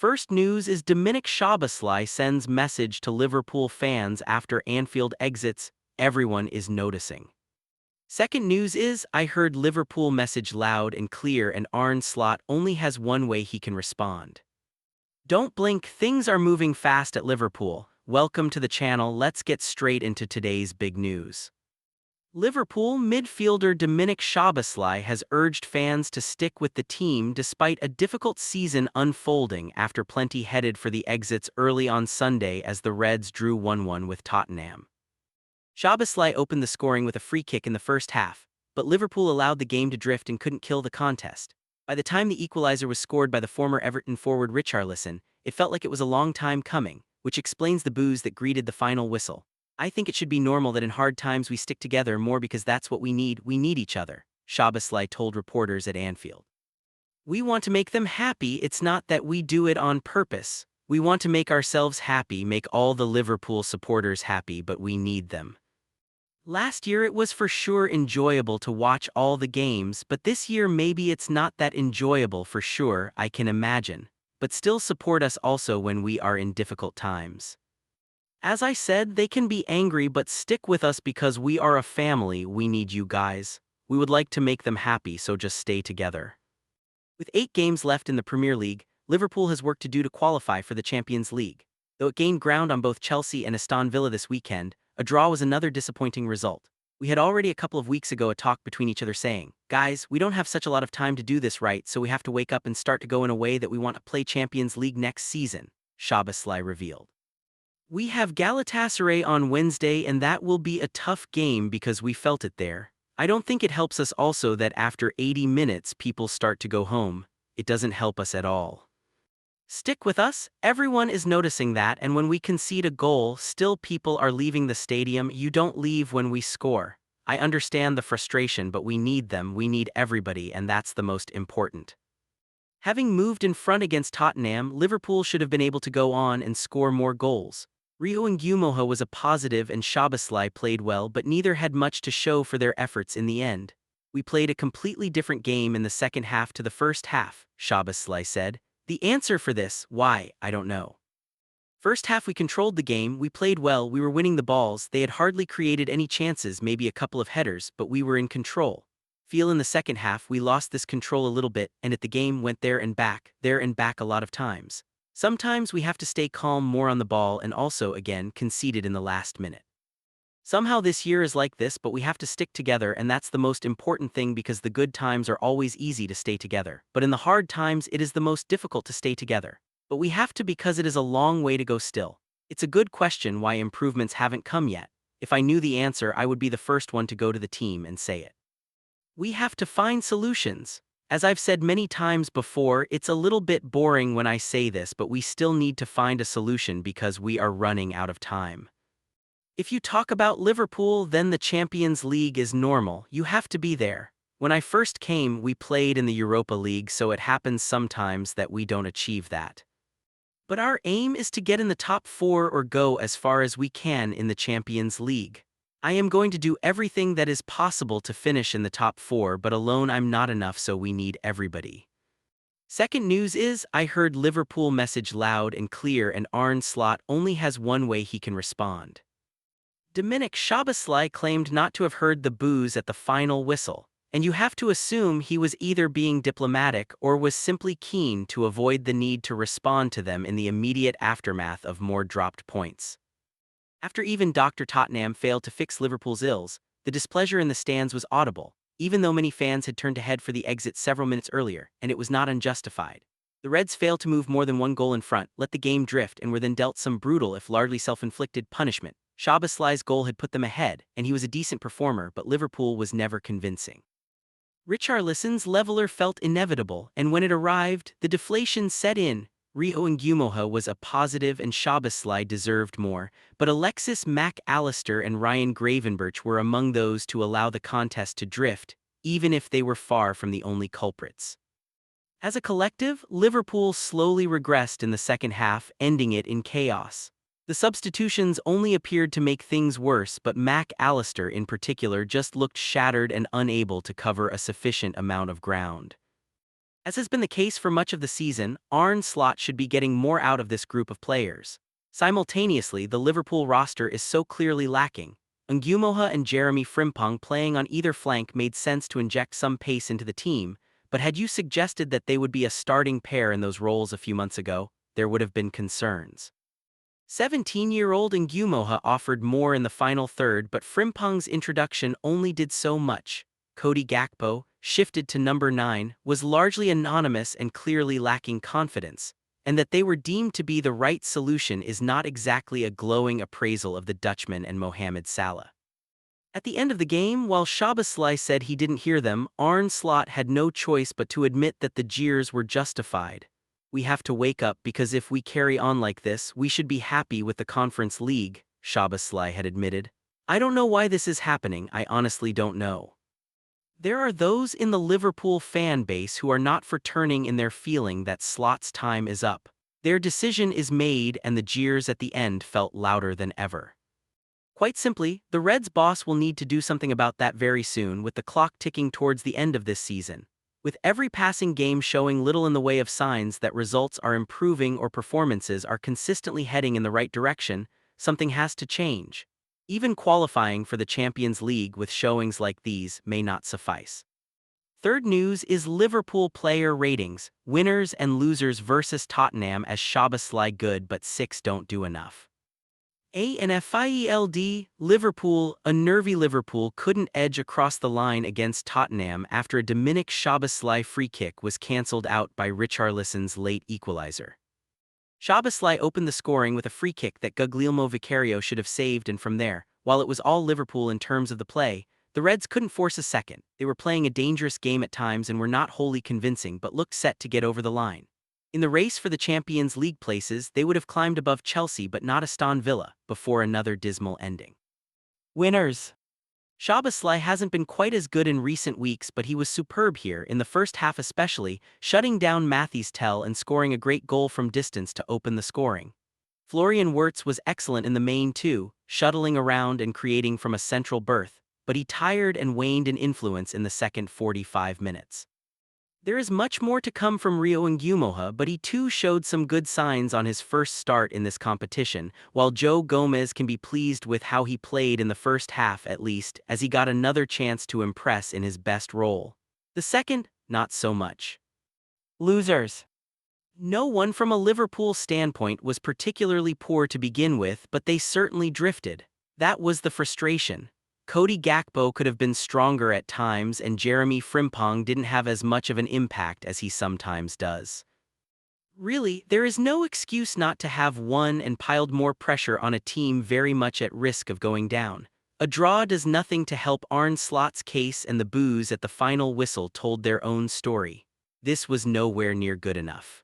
First news is Dominic Szoboszlai sends message to Liverpool fans after Anfield exits, everyone is noticing. Second news is, I heard Liverpool message loud and clear and Arne Slot only has one way he can respond. Don't blink, things are moving fast at Liverpool. Welcome to the channel, let's get straight into today's big news. Liverpool midfielder Dominic Szoboszlai has urged fans to stick with the team despite a difficult season unfolding after plenty headed for the exits early on Sunday as the Reds drew 1-1 with Tottenham. Szoboszlai opened the scoring with a free kick in the first half, but Liverpool allowed the game to drift and couldn't kill the contest. By the time the equalizer was scored by the former Everton forward Richarlison, it felt like it was a long time coming, which explains the boos that greeted the final whistle. I think it should be normal that in hard times we stick together more because that's what we need each other, Szoboszlai told reporters at Anfield. We want to make them happy, it's not that we do it on purpose. We want to make ourselves happy, make all the Liverpool supporters happy, but we need them. Last year it was for sure enjoyable to watch all the games, but this year maybe it's not that enjoyable for sure, I can imagine. But still support us also when we are in difficult times. As I said, they can be angry but stick with us because we are a family, we need you guys. We would like to make them happy, so just stay together. With 8 games left in the Premier League, Liverpool has work to do to qualify for the Champions League. Though it gained ground on both Chelsea and Aston Villa this weekend, a draw was another disappointing result. We had already a couple of weeks ago a talk between each other saying, guys, we don't have such a lot of time to do this right, so we have to wake up and start to go in a way that we want to play Champions League next season, Szoboszlai revealed. We have Galatasaray on Wednesday and that will be a tough game because we felt it there. I don't think it helps us also that after 80 minutes people start to go home. It doesn't help us at all. Stick with us, everyone is noticing that, and when we concede a goal, still people are leaving the stadium. You don't leave when we score. I understand the frustration, but we need them, we need everybody, and that's the most important. Having moved in front against Tottenham, Liverpool should have been able to go on and score more goals. Rio and Gumoha was a positive and Szoboszlai played well, but neither had much to show for their efforts in the end. We played a completely different game in the second half to the first half, Szoboszlai said. The answer for this, why, I don't know. First half we controlled the game, we played well, we were winning the balls, they had hardly created any chances, maybe a couple of headers, but we were in control. Feel in the second half we lost this control a little bit, and the game went there and back a lot of times. Sometimes we have to stay calm more on the ball and also, again, conceded in the last minute. Somehow this year is like this, but we have to stick together, and that's the most important thing because the good times are always easy to stay together, but in the hard times it is the most difficult to stay together. But we have to because it is a long way to go still. It's a good question why improvements haven't come yet. If I knew the answer, I would be the first one to go to the team and say it. We have to find solutions. As I've said many times before, it's a little bit boring when I say this, but we still need to find a solution because we are running out of time. If you talk about Liverpool, then the Champions League is normal, you have to be there. When I first came, we played in the Europa League, so it happens sometimes that we don't achieve that. But our aim is to get in the top 4 or go as far as we can in the Champions League. I am going to do everything that is possible to finish in the top 4, but alone I'm not enough, so we need everybody. Second news is, I heard Liverpool message loud and clear and Arne Slot only has one way he can respond. Dominic Szoboszlai claimed not to have heard the boos at the final whistle, and you have to assume he was either being diplomatic or was simply keen to avoid the need to respond to them in the immediate aftermath of more dropped points. After even Dr. Tottenham failed to fix Liverpool's ills, the displeasure in the stands was audible, even though many fans had turned to head for the exit several minutes earlier, and it was not unjustified. The Reds failed to move more than one goal in front, let the game drift, and were then dealt some brutal if largely self-inflicted punishment. Szoboszlai's goal had put them ahead, and he was a decent performer, but Liverpool was never convincing. Richarlison's leveler felt inevitable, and when it arrived, the deflation set in. Rio and Gumoha was a positive and Szoboszlai deserved more, but Alexis Mac Allister and Ryan Gravenberch were among those to allow the contest to drift, even if they were far from the only culprits. As a collective, Liverpool slowly regressed in the second half, ending it in chaos. The substitutions only appeared to make things worse, but Mac Allister in particular just looked shattered and unable to cover a sufficient amount of ground. As has been the case for much of the season, Arne Slot should be getting more out of this group of players. Simultaneously, the Liverpool roster is so clearly lacking. Ngumoha and Jeremy Frimpong playing on either flank made sense to inject some pace into the team, but had you suggested that they would be a starting pair in those roles a few months ago, there would have been concerns. 17-year-old Ngumoha offered more in the final third, but Frimpong's introduction only did so much. Cody Gakpo, shifted to number 9, was largely anonymous and clearly lacking confidence, and that they were deemed to be the right solution is not exactly a glowing appraisal of the Dutchman and Mohamed Salah. At the end of the game, while Szoboszlai said he didn't hear them, Arne Slot had no choice but to admit that the jeers were justified. "We have to wake up because if we carry on like this, we should be happy with the Conference League," Szoboszlai had admitted. "I don't know why this is happening, I honestly don't know." There are those in the Liverpool fan base who are not for turning in their feeling that Slot's time is up. Their decision is made and the jeers at the end felt louder than ever. Quite simply, the Reds' boss will need to do something about that very soon, with the clock ticking towards the end of this season. With every passing game showing little in the way of signs that results are improving or performances are consistently heading in the right direction, something has to change. Even qualifying for the Champions League with showings like these may not suffice. Third news is Liverpool player ratings, winners and losers versus Tottenham, as Szoboszlai good but 6 don't do enough. ANFIELD, Liverpool, a nervy Liverpool couldn't edge across the line against Tottenham after a Dominic Szoboszlai free kick was cancelled out by Richarlison's late equalizer. Szoboszlai opened the scoring with a free kick that Guglielmo Vicario should have saved, and from there, while it was all Liverpool in terms of the play, the Reds couldn't force a second. They were playing a dangerous game at times and were not wholly convincing but looked set to get over the line. In the race for the Champions League places, they would have climbed above Chelsea but not Aston Villa, before another dismal ending. Winners. Szoboszlai hasn't been quite as good in recent weeks, but he was superb here, in the first half especially, shutting down Mathys Tel and scoring a great goal from distance to open the scoring. Florian Wirtz was excellent in the main too, shuttling around and creating from a central berth, but he tired and waned in influence in the second 45 minutes. There is much more to come from Rio Ngumoha, but he too showed some good signs on his first start in this competition, while Joe Gomez can be pleased with how he played in the first half at least, as he got another chance to impress in his best role. The second, not so much. Losers. No one from a Liverpool standpoint was particularly poor to begin with, but they certainly drifted. That was the frustration. Cody Gakpo could have been stronger at times, and Jeremy Frimpong didn't have as much of an impact as he sometimes does. Really, there is no excuse not to have won and piled more pressure on a team very much at risk of going down. A draw does nothing to help Arne Slot's case, and the boos at the final whistle told their own story. This was nowhere near good enough.